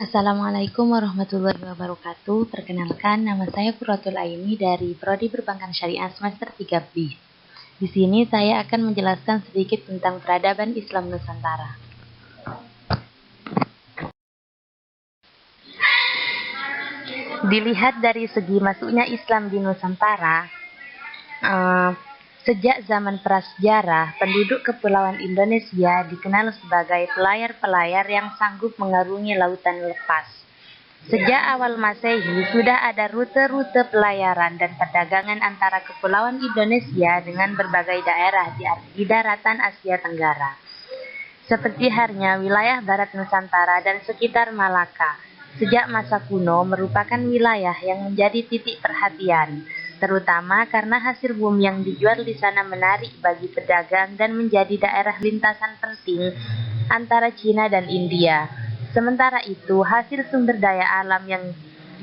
Assalamualaikum warahmatullahi wabarakatuh. Perkenalkan, nama saya Qurratul Aini dari Prodi Perbankan Syariah semester 3B. Di sini saya akan menjelaskan sedikit tentang peradaban Islam Nusantara. Dilihat dari segi masuknya Islam di Nusantara, sejak zaman prasejarah, penduduk Kepulauan Indonesia dikenal sebagai pelayar-pelayar yang sanggup mengarungi lautan lepas. Sejak awal Masehi, sudah ada rute-rute pelayaran dan perdagangan antara Kepulauan Indonesia dengan berbagai daerah di daratan Asia Tenggara. Seperti halnya wilayah Barat Nusantara dan sekitar Malaka, sejak masa kuno merupakan wilayah yang menjadi titik perhatian, terutama karena hasil bumi yang dijual di sana menarik bagi pedagang dan menjadi daerah lintasan penting antara Cina dan India. Sementara itu, hasil sumber daya alam yang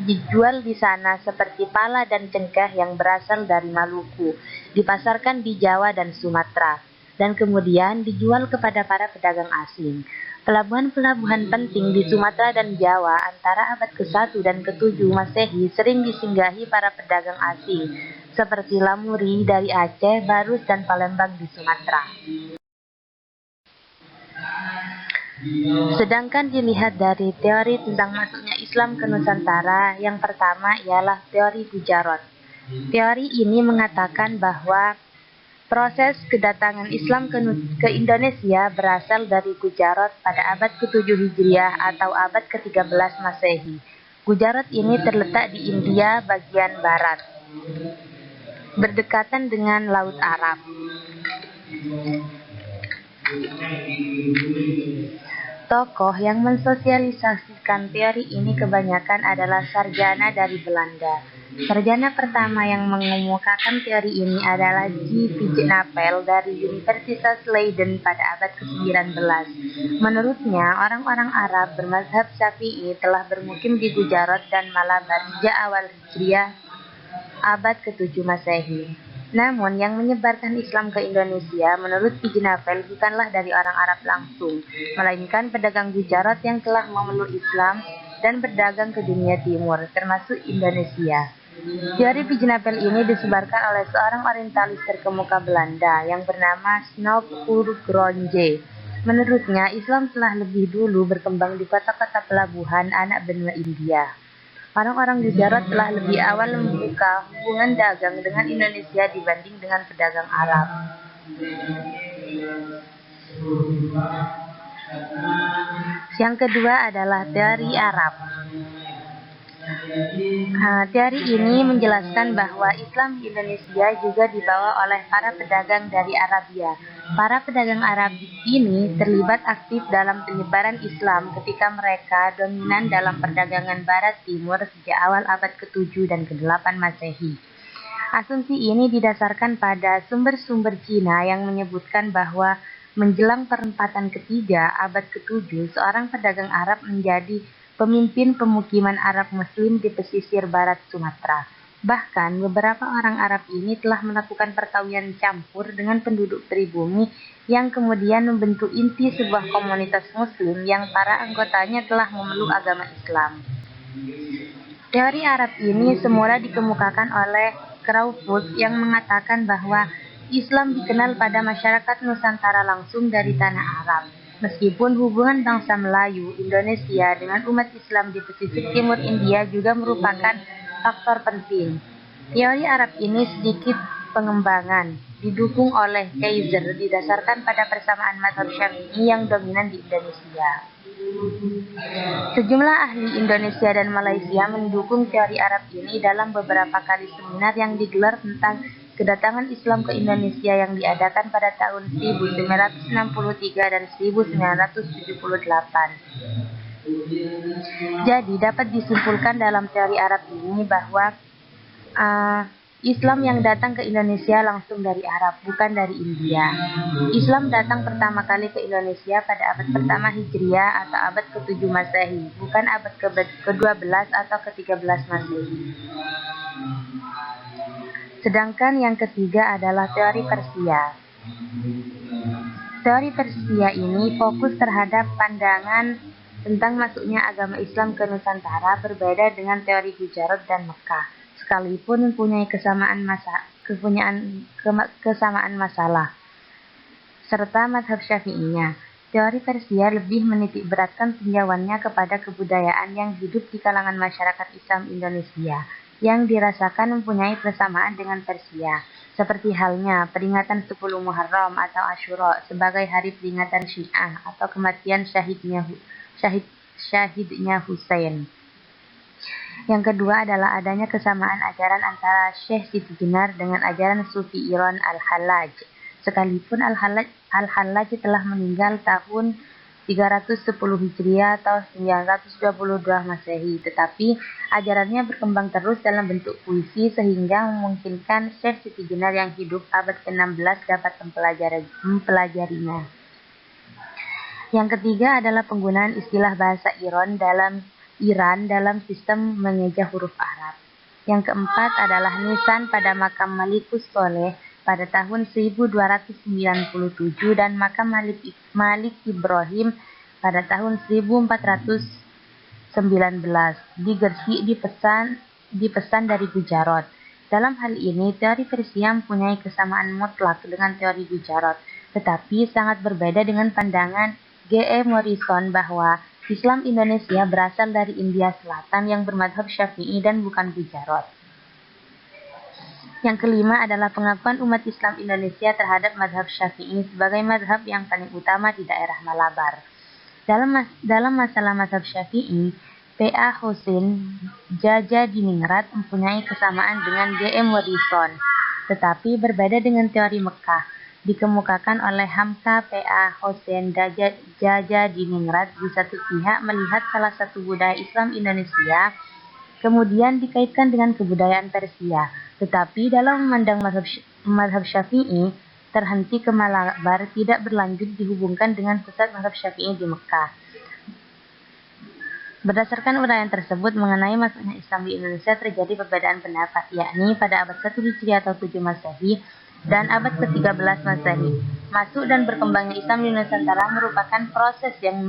dijual di sana seperti pala dan cengkeh yang berasal dari Maluku dipasarkan di Jawa dan Sumatera, dan kemudian dijual kepada para pedagang asing. Pelabuhan-pelabuhan penting di Sumatera dan Jawa antara abad ke-1 dan ke-7 Masehi sering disinggahi para pedagang asing, seperti Lamuri dari Aceh, Barus, dan Palembang di Sumatera. Sedangkan dilihat dari teori tentang masuknya Islam ke Nusantara, yang pertama ialah teori Gujarot. Teori ini mengatakan bahwa proses kedatangan Islam ke Indonesia berasal dari Gujarot pada abad ke-7 Hijriah atau abad ke-13 Masehi. Gujarot ini terletak di India bagian barat, berdekatan dengan Laut Arab. Tokoh yang mensosialisasikan teori ini kebanyakan adalah sarjana dari Belanda. Sarjana pertama yang mengemukakan teori ini adalah J. Vignapel dari Universitas Leiden pada abad ke-19. Menurutnya, orang-orang Arab bermazhab Syafi'i telah bermukim di Gujarat dan Malabar sejak awal Hijriah abad ke-7 Masehi. Namun, yang menyebarkan Islam ke Indonesia menurut Vignapel bukanlah dari orang Arab langsung, melainkan pedagang Gujarat yang telah memeluk Islam dan berdagang ke dunia timur, termasuk Indonesia. Teori Vignapel ini disebarkan oleh seorang orientalis terkemuka Belanda yang bernama Snoep Oorgroenje. Menurutnya, Islam telah lebih dulu berkembang di kota-kota pelabuhan anak benua India. Orang-orang Gujarat telah lebih awal membuka hubungan dagang dengan Indonesia dibanding dengan pedagang Arab. Yang kedua adalah teori Arab. Teori ini menjelaskan bahwa Islam di Indonesia juga dibawa oleh para pedagang dari Arabia. Para pedagang Arab ini terlibat aktif dalam penyebaran Islam ketika mereka dominan dalam perdagangan Barat Timur sejak awal abad ke-7 dan ke-8 Masehi. Asumsi ini didasarkan pada sumber-sumber Cina yang menyebutkan bahwa menjelang perempatan ketiga abad ke-7, seorang pedagang Arab menjadi pemimpin pemukiman Arab Muslim di pesisir barat Sumatera. Bahkan, beberapa orang Arab ini telah melakukan perkawinan campur dengan penduduk pribumi yang kemudian membentuk inti sebuah komunitas Muslim yang para anggotanya telah memeluk agama Islam. Teori Arab ini semula dikemukakan oleh Crawford yang mengatakan bahwa Islam dikenal pada masyarakat Nusantara langsung dari tanah Arab. Meskipun hubungan bangsa Melayu Indonesia dengan umat Islam di pesisir timur India juga merupakan faktor penting. Teori Arab ini sedikit pengembangan, didukung oleh Kaiser didasarkan pada persamaan mazhab Syafi'i yang dominan di Indonesia. Sejumlah ahli Indonesia dan Malaysia mendukung teori Arab ini dalam beberapa kali seminar yang digelar tentang kedatangan Islam ke Indonesia yang diadakan pada tahun 1963 dan 1978. Jadi dapat disimpulkan dalam teori Arab ini bahwa Islam yang datang ke Indonesia langsung dari Arab, bukan dari India. Islam datang pertama kali ke Indonesia pada abad pertama Hijriah atau abad ke-7 Masehi, bukan abad ke-12 atau ke-13 Masehi. Sedangkan yang ketiga adalah teori Persia. Teori Persia ini fokus terhadap pandangan tentang masuknya agama Islam ke Nusantara berbeda dengan teori Gujarat dan Mekah, sekalipun mempunyai kesamaan masalah, serta mazhab Syafi'inya. Teori Persia lebih menitik beratkan tinjauannya kepada kebudayaan yang hidup di kalangan masyarakat Islam Indonesia, yang dirasakan mempunyai persamaan dengan Persia, seperti halnya peringatan 10 Muharram atau Asyura sebagai hari peringatan Syiah atau kematian syahidnya Husain. Yang kedua adalah adanya kesamaan ajaran antara Syekh Siti Jenar dengan ajaran Sufi Iran Al-Hallaj. Sekalipun Al-Hallaj telah meninggal tahun 310 Hijriah atau 922 Masehi, tetapi ajarannya berkembang terus dalam bentuk puisi sehingga memungkinkan Syekh Siti Jenar yang hidup abad ke-16 dapat mempelajarinya. Yang ketiga adalah penggunaan istilah bahasa Iran dalam sistem mengeja huruf Arab. Yang keempat adalah nisan pada makam Malikus Soleh pada tahun 1297 dan makam Malik Ibrahim pada tahun 1419 di Gresik dipesan dari Gujarat. Dalam hal ini, teori Persia mempunyai kesamaan mutlak dengan teori Gujarat, tetapi sangat berbeda dengan pandangan G.E. Morrison bahwa Islam Indonesia berasal dari India Selatan yang bermadhab Syafi'i dan bukan Gujarat. Yang kelima adalah pengakuan umat Islam Indonesia terhadap madhab Syafi'i sebagai madhab yang paling utama di daerah Malabar. Dalam masalah madhab Syafi'i, P.A. Hussein Jajadiningrat mempunyai kesamaan dengan G.E. Morrison, tetapi berbeda dengan teori Mekah. Dikemukakan oleh Hamka P.A. Hussein Jajadiningrat di satu pihak melihat salah satu budaya Islam Indonesia kemudian dikaitkan dengan kebudayaan Persia, tetapi dalam memandang mazhab Syafi'i terhenti ke Malabar tidak berlanjut dihubungkan dengan pusat mazhab Syafi'i di Mekah. Berdasarkan uraian tersebut mengenai masuknya Islam di Indonesia terjadi perbedaan pendapat, yakni pada abad 1 Hijriah atau 7 Masehi dan abad ke-13 Masehi. Masuk dan berkembangnya Islam di Nusantara merupakan proses yang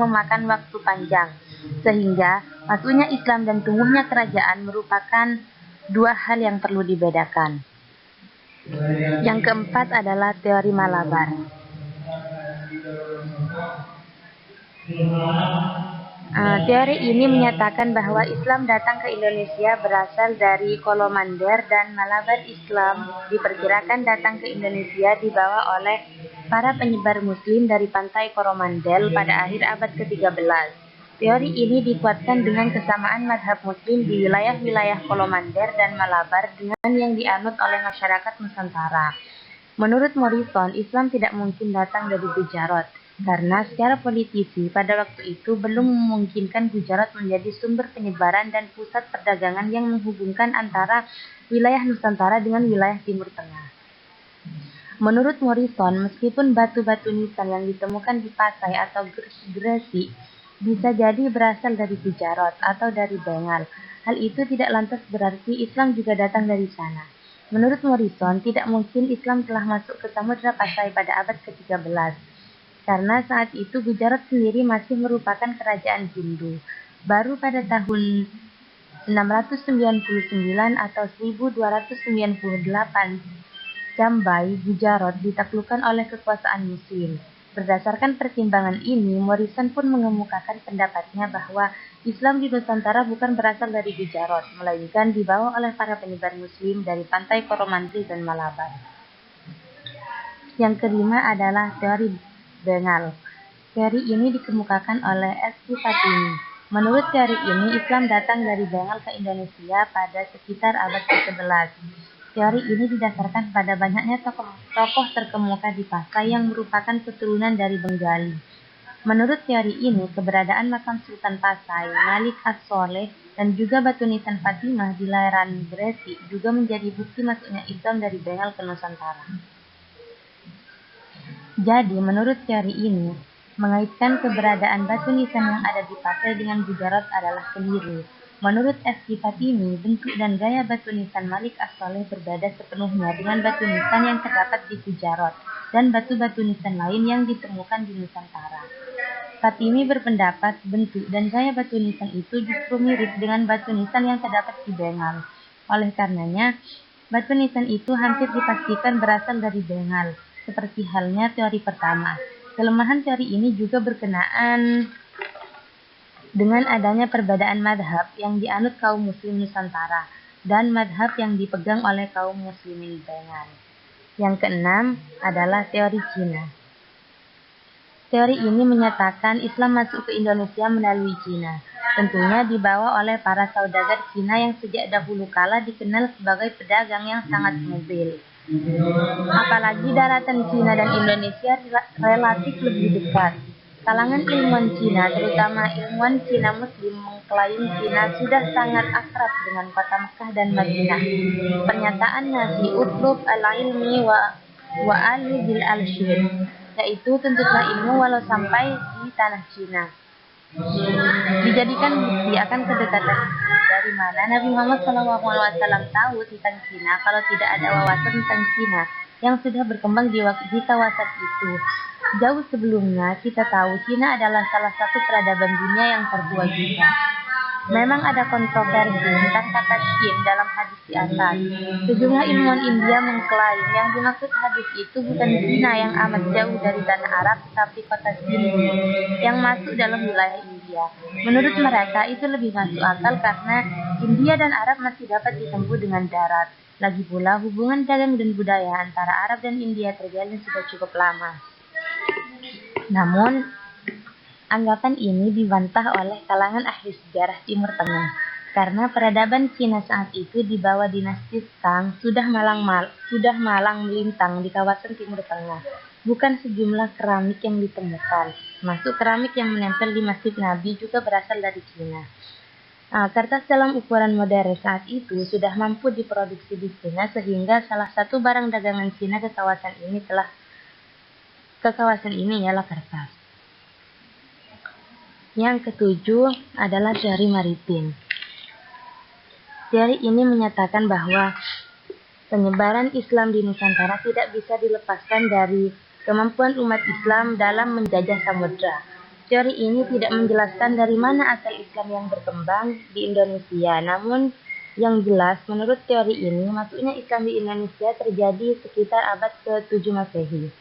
memakan waktu panjang, sehingga masuknya Islam dan tumbuhnya kerajaan merupakan dua hal yang perlu dibedakan. Yang keempat adalah teori Malabar. Teori ini menyatakan bahwa Islam datang ke Indonesia berasal dari Kolomander dan Malabar. Islam diperkirakan datang ke Indonesia dibawa oleh para penyebar Muslim dari pantai Coromandel pada akhir abad ke-13. Teori ini dikuatkan dengan kesamaan madhab Muslim di wilayah-wilayah Kolomander dan Malabar dengan yang dianut oleh masyarakat Nusantara. Menurut Morrison, Islam tidak mungkin datang dari Gujarat, karena secara politisi pada waktu itu belum memungkinkan Gujarat menjadi sumber penyebaran dan pusat perdagangan yang menghubungkan antara wilayah Nusantara dengan wilayah Timur Tengah. Menurut Morrison, meskipun batu-batu nisan yang ditemukan di Pasai atau Gresik bisa jadi berasal dari Gujarat atau dari Bengal, hal itu tidak lantas berarti Islam juga datang dari sana. Menurut Morrison, tidak mungkin Islam telah masuk ke Samudra Pasai pada abad ke-13. Karena saat itu Gujarat sendiri masih merupakan kerajaan Hindu. Baru pada tahun 699 atau 1298 Jambai, Gujarat ditaklukkan oleh kekuasaan Muslim. Berdasarkan pertimbangan ini, Morrison pun mengemukakan pendapatnya bahwa Islam di Nusantara bukan berasal dari Gujarat, melainkan dibawa oleh para penyebar Muslim dari pantai Coromandel dan Malabar. Yang kelima adalah teori Bengal. Teori ini dikemukakan oleh S.Q. Fatimi. Menurut teori ini, Islam datang dari Bengal ke Indonesia pada sekitar abad ke-11. Teori ini didasarkan pada banyaknya tokoh terkemuka di Pasai yang merupakan keturunan dari Bengali. Menurut teori ini, keberadaan makam Sultan Pasai, Malik As-Soleh, dan juga batu nisan Fatimah di lereng Gresik juga menjadi bukti masuknya Islam dari Bengal ke Nusantara. Jadi, menurut teori ini, mengaitkan keberadaan batu nisan yang ada di Pasai dengan Gujarat adalah keliru. Menurut S.Q. Fatimi, bentuk dan gaya batu nisan Malik As-Soleh berbeda sepenuhnya dengan batu nisan yang terdapat di Gujarat dan batu-batu nisan lain yang ditemukan di Nusantara. Fatimi berpendapat bentuk dan gaya batu nisan itu justru mirip dengan batu nisan yang terdapat di Bengal. Oleh karenanya, batu nisan itu hampir dipastikan berasal dari Bengal, seperti halnya teori pertama. Kelemahan teori ini juga berkenaan dengan adanya perbedaan madhab yang dianut kaum muslim Nusantara dan madhab yang dipegang oleh kaum muslimin Bengal. Yang keenam adalah teori Cina. Teori ini menyatakan Islam masuk ke Indonesia melalui Cina, tentunya dibawa oleh para saudagar Cina yang sejak dahulu kala dikenal sebagai pedagang yang sangat mobil. Apalagi daratan Cina dan Indonesia relatif lebih dekat. Kalangan ilmuwan Cina, terutama ilmuwan Cina Muslim, mengklaim Cina sudah sangat akrab dengan kota Mekah dan Madinah. Pernyataan Nabi Utlub al-ilmi wa ali bil al-syir, yaitu tuntutlah ilmu walau sampai di tanah Cina, dijadikan bukti akan kedekatan itu. Dari mana Nabi Muhammad SAW tahu tentang Cina kalau tidak ada wawasan tentang Cina yang sudah berkembang di kawasan itu? Jauh sebelumnya kita tahu Cina adalah salah satu peradaban dunia yang tertua juga. Memang ada kontroversi tentang kata Chin dalam hadis di atas. Sejumlah ilmuwan India mengklaim yang dimaksud hadis itu bukan Cina yang amat jauh dari tanah Arab, tetapi kota Sindhu yang masuk dalam wilayah India. Menurut mereka itu lebih masuk akal karena India dan Arab masih dapat ditempuh dengan darat. Lagi pula hubungan dagang dan budaya antara Arab dan India terjalin sudah cukup lama. Namun, anggapan ini dibantah oleh kalangan ahli sejarah Timur Tengah, karena peradaban Cina saat itu di bawah dinasti Tang sudah malang melintang di kawasan Timur Tengah. Bukan sejumlah keramik yang ditemukan, termasuk keramik yang menempel di Masjid Nabi juga berasal dari Cina. Kertas dalam ukuran modern saat itu sudah mampu diproduksi di Cina, sehingga salah satu barang dagangan Cina ke kawasan ini ialah kertas. Yang ketujuh adalah teori maritim. Teori ini menyatakan bahwa penyebaran Islam di Nusantara tidak bisa dilepaskan dari kemampuan umat Islam dalam menjajah samudra. Teori ini tidak menjelaskan dari mana asal Islam yang berkembang di Indonesia, namun yang jelas menurut teori ini masuknya Islam di Indonesia terjadi sekitar abad ke-7 Masehi.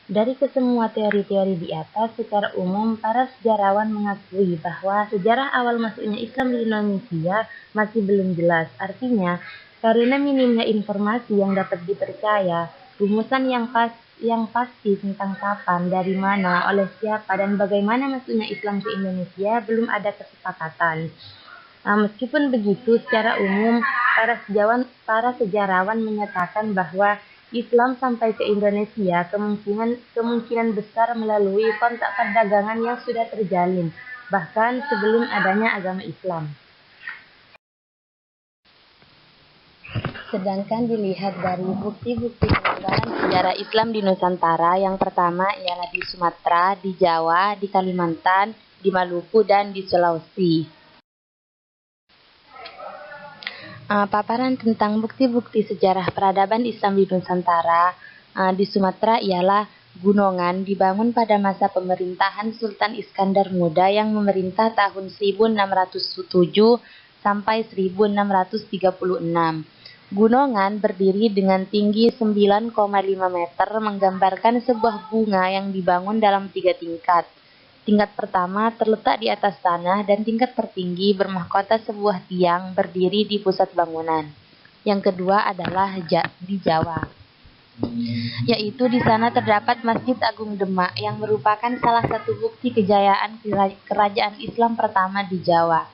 Dari kesemua teori-teori di atas, secara umum para sejarawan mengakui bahwa sejarah awal masuknya Islam di Indonesia masih belum jelas. Artinya, karena minimnya informasi yang dapat dipercaya, rumusan yang pasti tentang kapan, dari mana, oleh siapa, dan bagaimana masuknya Islam ke Indonesia belum ada kesepakatan. Meskipun begitu, secara umum para sejarawan menyatakan bahwa Islam sampai ke Indonesia kemungkinan besar melalui kontak perdagangan yang sudah terjalin, bahkan sebelum adanya agama Islam. Sedangkan dilihat dari bukti-bukti penyebaran sejarah Islam di Nusantara, yang pertama ialah di Sumatera, di Jawa, di Kalimantan, di Maluku, dan di Sulawesi. Paparan tentang bukti-bukti sejarah peradaban Islam di Nusantara di Sumatera ialah gunungan dibangun pada masa pemerintahan Sultan Iskandar Muda yang memerintah tahun 1607 sampai 1636. Gunungan berdiri dengan tinggi 9,5 meter, menggambarkan sebuah bunga yang dibangun dalam 3 tingkat. Tingkat pertama terletak di atas tanah dan tingkat tertinggi bermahkota sebuah tiang berdiri di pusat bangunan. Yang kedua adalah di Jawa, yaitu di sana terdapat Masjid Agung Demak yang merupakan salah satu bukti kejayaan kerajaan Islam pertama di Jawa.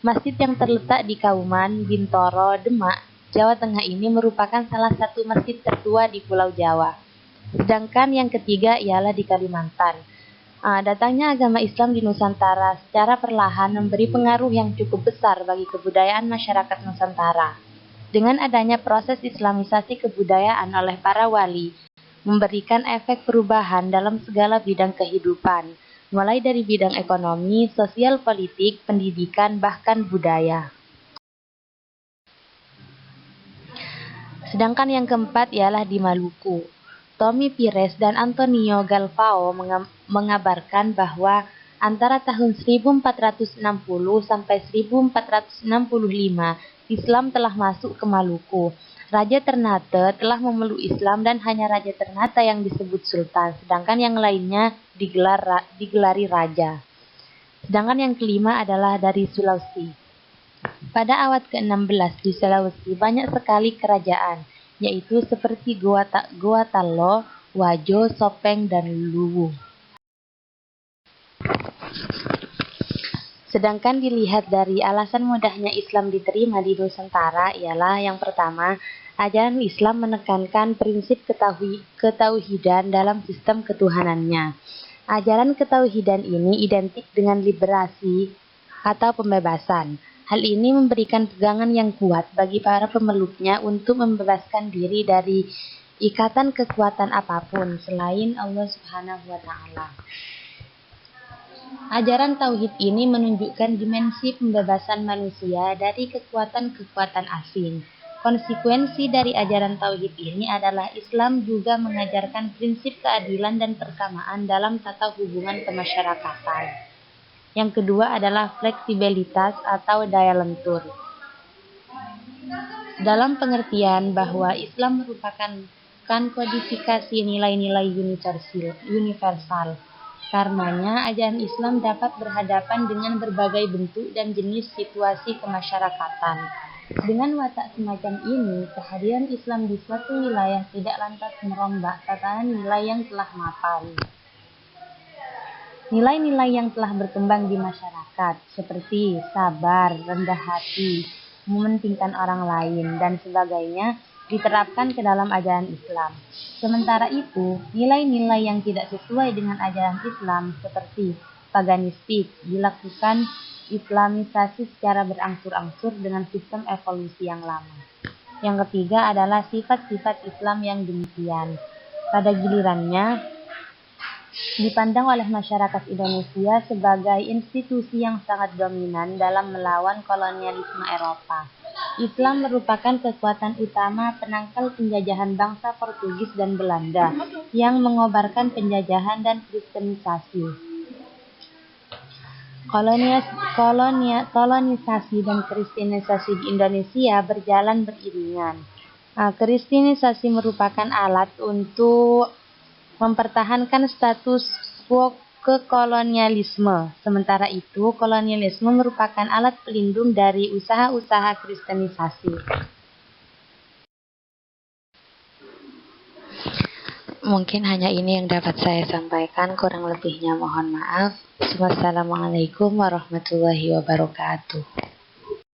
Masjid yang terletak di Kauman, Bintoro, Demak, Jawa Tengah ini merupakan salah satu masjid tertua di Pulau Jawa. Sedangkan yang ketiga ialah di Kalimantan. Datangnya agama Islam di Nusantara secara perlahan memberi pengaruh yang cukup besar bagi kebudayaan masyarakat Nusantara. Dengan adanya proses islamisasi kebudayaan oleh para wali, memberikan efek perubahan dalam segala bidang kehidupan, mulai dari bidang ekonomi, sosial, politik, pendidikan, bahkan budaya. Sedangkan yang keempat ialah di Maluku. Tommy Pires dan Antonio Galvao mengabarkan bahwa antara tahun 1460 sampai 1465 Islam telah masuk ke Maluku. Raja Ternate telah memeluk Islam dan hanya Raja Ternate yang disebut sultan, sedangkan yang lainnya digelari raja. Sedangkan yang kelima adalah dari Sulawesi. Pada abad ke-16 di Sulawesi banyak sekali kerajaan, yaitu seperti Gorontalo, Wajo, Sopeng, dan Luwu. Sedangkan dilihat dari alasan mudahnya Islam diterima di Nusantara ialah yang pertama, ajaran Islam menekankan prinsip ketauhidan dalam sistem ketuhanannya. Ajaran ketauhidan ini identik dengan liberasi atau pembebasan. Hal ini memberikan pegangan yang kuat bagi para pemeluknya untuk membebaskan diri dari ikatan kekuatan apapun selain Allah Subhanahu wa Ta'ala. Ajaran tauhid ini menunjukkan dimensi pembebasan manusia dari kekuatan-kekuatan asing. Konsekuensi dari ajaran tauhid ini adalah Islam juga mengajarkan prinsip keadilan dan persamaan dalam tata hubungan kemasyarakatan. Yang kedua adalah fleksibilitas atau daya lentur. Dalam pengertian bahwa Islam merupakan kodifikasi nilai-nilai universal. Karenanya, ajaran Islam dapat berhadapan dengan berbagai bentuk dan jenis situasi kemasyarakatan. Dengan watak semacam ini, kehadiran Islam di suatu wilayah tidak lantas merombak tatanan nilai yang telah mapan. Nilai-nilai yang telah berkembang di masyarakat, seperti sabar, rendah hati, mementingkan orang lain, dan sebagainya, diterapkan ke dalam ajaran Islam. Sementara itu, nilai-nilai yang tidak sesuai dengan ajaran Islam seperti paganistik dilakukan Islamisasi secara berangsur-angsur dengan sistem evolusi yang lama. Yang ketiga adalah sifat-sifat Islam yang demikian. Pada gilirannya, dipandang oleh masyarakat Indonesia sebagai institusi yang sangat dominan dalam melawan kolonialisme Eropa. Islam merupakan kekuatan utama penangkal penjajahan bangsa Portugis dan Belanda yang mengobarkan penjajahan dan kristenisasi. Kolonisasi dan kristenisasi di Indonesia berjalan beriringan. Kristenisasi merupakan alat untuk mempertahankan status quo kekolonialisme. Sementara itu, kolonialisme merupakan alat pelindung dari usaha-usaha kristenisasi. Mungkin hanya ini yang dapat saya sampaikan, kurang lebihnya mohon maaf. Wassalamualaikum warahmatullahi wabarakatuh.